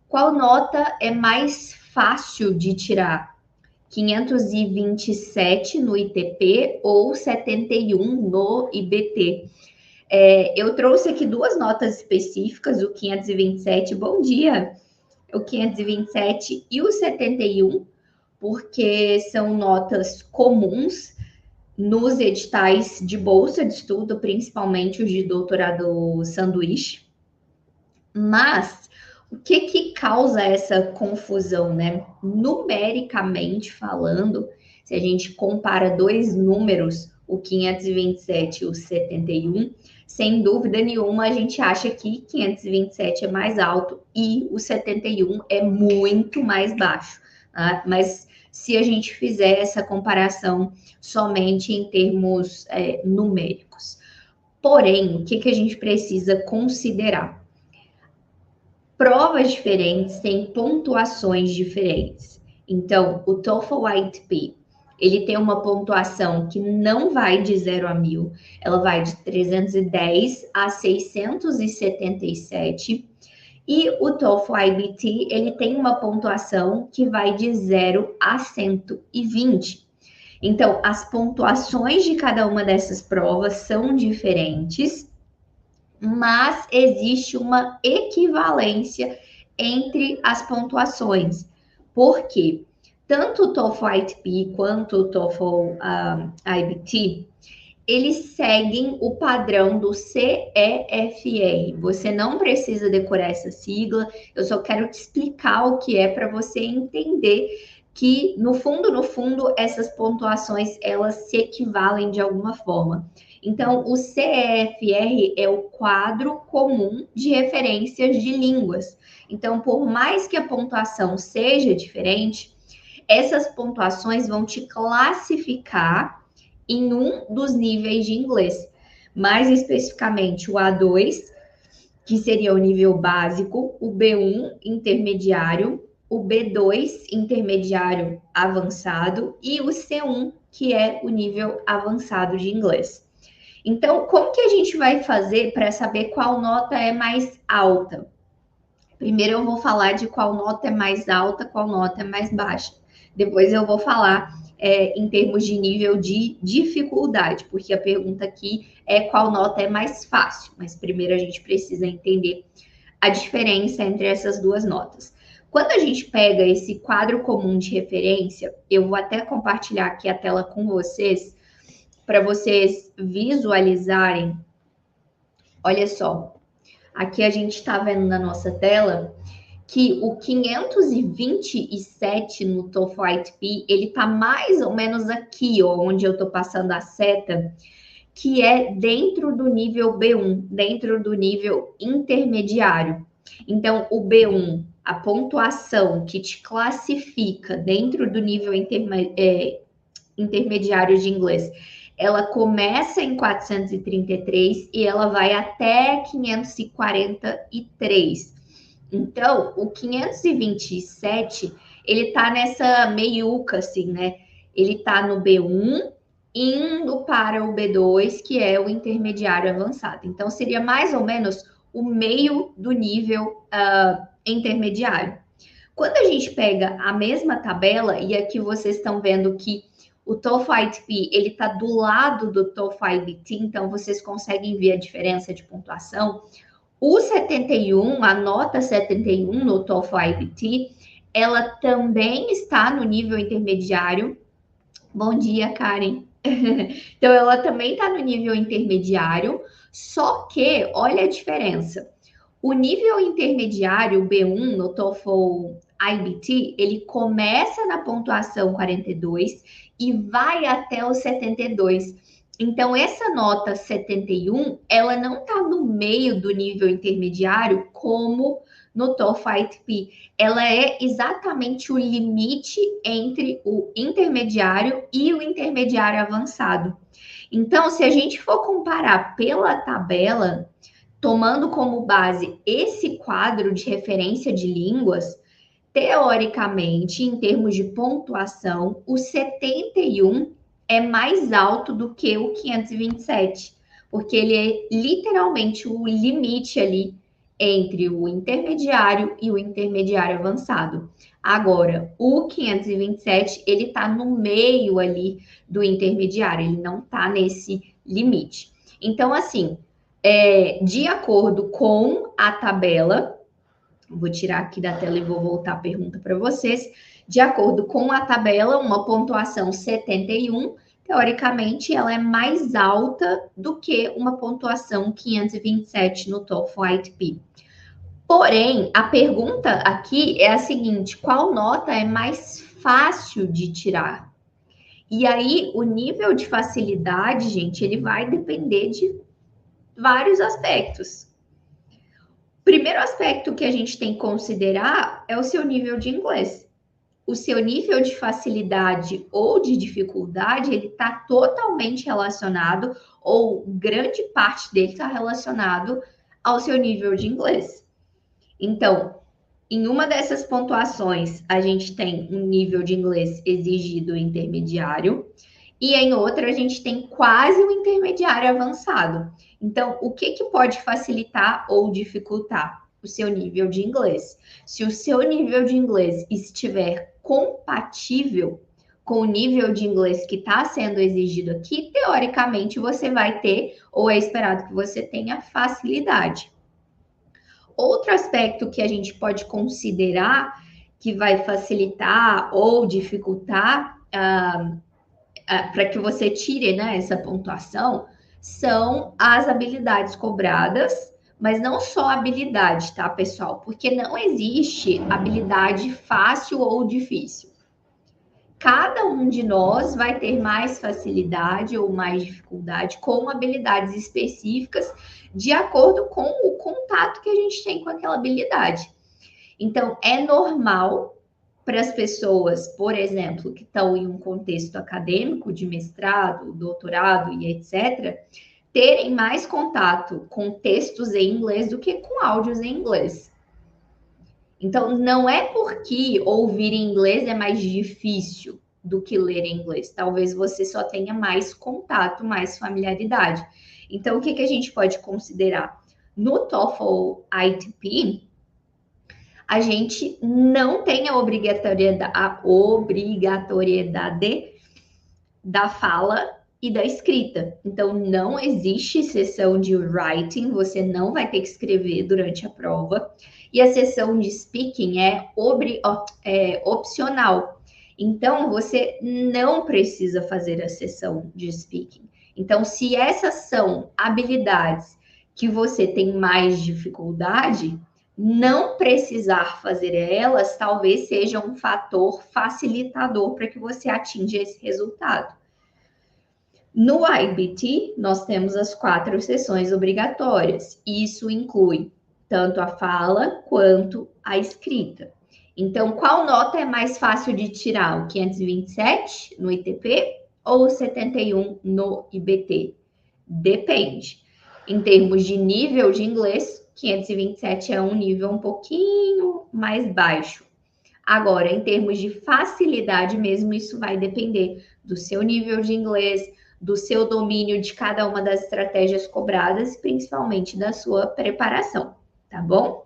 Qual nota é mais fácil de tirar? 527 no ITP ou 71 no IBT? Eu trouxe aqui duas notas específicas, o 527, bom dia, o 527 e o 71, porque são notas comuns nos editais de bolsa de estudo, principalmente os de doutorado sanduíche. Mas o que causa essa confusão, né? Numericamente falando, se a gente compara dois números, o 527 e o 71, sem dúvida nenhuma a gente acha que 527 é mais alto e o 71 é muito mais baixo, tá? Mas se a gente fizer essa comparação somente em termos numéricos. Porém, o que a gente precisa considerar? Provas diferentes têm pontuações diferentes. Então, o TOEFL ITP, ele tem uma pontuação que não vai de 0 a 1000, ela vai de 310 a 677. E o TOEFL IBT, ele tem uma pontuação que vai de 0 a 120. Então, as pontuações de cada uma dessas provas são diferentes, mas existe uma equivalência entre as pontuações. Por quê? Tanto o TOEFL ITP quanto o TOEFL IBT, eles seguem o padrão do CEFR. Você não precisa decorar essa sigla, eu só quero te explicar o que é para você entender que, no fundo, essas pontuações, elas se equivalem de alguma forma. Então, o CEFR é o quadro comum de referências de línguas. Então, por mais que a pontuação seja diferente, essas pontuações vão te classificar em um dos níveis de inglês. Mais especificamente, o A2, que seria o nível básico, o B1 intermediário, o B2 intermediário avançado e o C1, que é o nível avançado de inglês. Então, como que a gente vai fazer para saber qual nota é mais alta? Primeiro eu vou falar de qual nota é mais alta, qual nota é mais baixa. Depois eu vou falar em termos de nível de dificuldade, porque a pergunta aqui é qual nota é mais fácil. Mas primeiro a gente precisa entender a diferença entre essas duas notas. Quando a gente pega esse quadro comum de referência, eu vou até compartilhar aqui a tela com vocês, para vocês visualizarem. Olha só, aqui a gente está vendo na nossa tela que o 527 no TOEFL ITP, ele está mais ou menos aqui, ó, onde eu estou passando a seta, que é dentro do nível B1, dentro do nível intermediário. Então, o B1, a pontuação que te classifica dentro do nível intermediário de inglês, ela começa em 433 e ela vai até 543. Então, o 527, ele tá nessa meiuca, assim, né? Ele tá no B1, indo para o B2, que é o intermediário avançado. Então, seria mais ou menos o meio do nível intermediário. Quando a gente pega a mesma tabela, e aqui vocês estão vendo que o TOEFL ITP, ele está do lado do TOEFL IBT, então vocês conseguem ver a diferença de pontuação. O 71, a nota 71 no TOEFL IBT, ela também está no nível intermediário. Bom dia, Karen. Então, ela também está no nível intermediário, só que, olha a diferença. O nível intermediário, B1, no TOEFL IBT, ele começa na pontuação 42 e vai até o 72. Então, essa nota 71, ela não está no meio do nível intermediário como no TOEFL ITP. Ela é exatamente o limite entre o intermediário e o intermediário avançado. Então, se a gente for comparar pela tabela, tomando como base esse quadro de referência de línguas, teoricamente, em termos de pontuação, o 71 é mais alto do que o 527, porque ele é literalmente o limite ali entre o intermediário e o intermediário avançado. Agora, o 527, ele está no meio ali do intermediário, ele não está nesse limite. Então, assim, de acordo com a tabela, vou tirar aqui da tela e vou voltar a pergunta para vocês. De acordo com a tabela, uma pontuação 71, teoricamente, ela é mais alta do que uma pontuação 527 no TOEFL ITP. Porém, a pergunta aqui é a seguinte: qual nota é mais fácil de tirar? E aí, o nível de facilidade, gente, ele vai depender de vários aspectos. O primeiro aspecto que a gente tem que considerar é o seu nível de inglês. O seu nível de facilidade ou de dificuldade, ele está totalmente relacionado, ou grande parte dele está relacionado ao seu nível de inglês. Então, em uma dessas pontuações, a gente tem um nível de inglês exigido intermediário, e em outra, a gente tem quase um intermediário avançado. Então, o que pode facilitar ou dificultar? O seu nível de inglês. Se o seu nível de inglês estiver compatível com o nível de inglês que está sendo exigido aqui, teoricamente você vai ter, ou é esperado que você tenha, facilidade. Outro aspecto que a gente pode considerar que vai facilitar ou dificultar para que você tire, né, essa pontuação são as habilidades cobradas, mas não só habilidade, tá, pessoal? Porque não existe habilidade fácil ou difícil. Cada um de nós vai ter mais facilidade ou mais dificuldade com habilidades específicas de acordo com o contato que a gente tem com aquela habilidade. Então, é normal para as pessoas, por exemplo, que estão em um contexto acadêmico, de mestrado, doutorado e etc., terem mais contato com textos em inglês do que com áudios em inglês. Então, não é porque ouvir em inglês é mais difícil do que ler em inglês. Talvez você só tenha mais contato, mais familiaridade. Então, o que a gente pode considerar? No TOEFL ITP, a gente não tem a obrigatoriedade da fala e da escrita. Então, não existe sessão de writing, você não vai ter que escrever durante a prova. E a sessão de speaking é opcional. Então, você não precisa fazer a sessão de speaking. Então, se essas são habilidades que você tem mais dificuldade, não precisar fazer elas talvez seja um fator facilitador para que você atinja esse resultado. No IBT, nós temos as 4 sessões obrigatórias. Isso inclui tanto a fala quanto a escrita. Então, qual nota é mais fácil de tirar? O 527 no ITP ou o 71 no IBT? Depende. Em termos de nível de inglês, 527 é um nível um pouquinho mais baixo. Agora, em termos de facilidade mesmo, isso vai depender do seu nível de inglês, do seu domínio de cada uma das estratégias cobradas, principalmente da sua preparação, tá bom?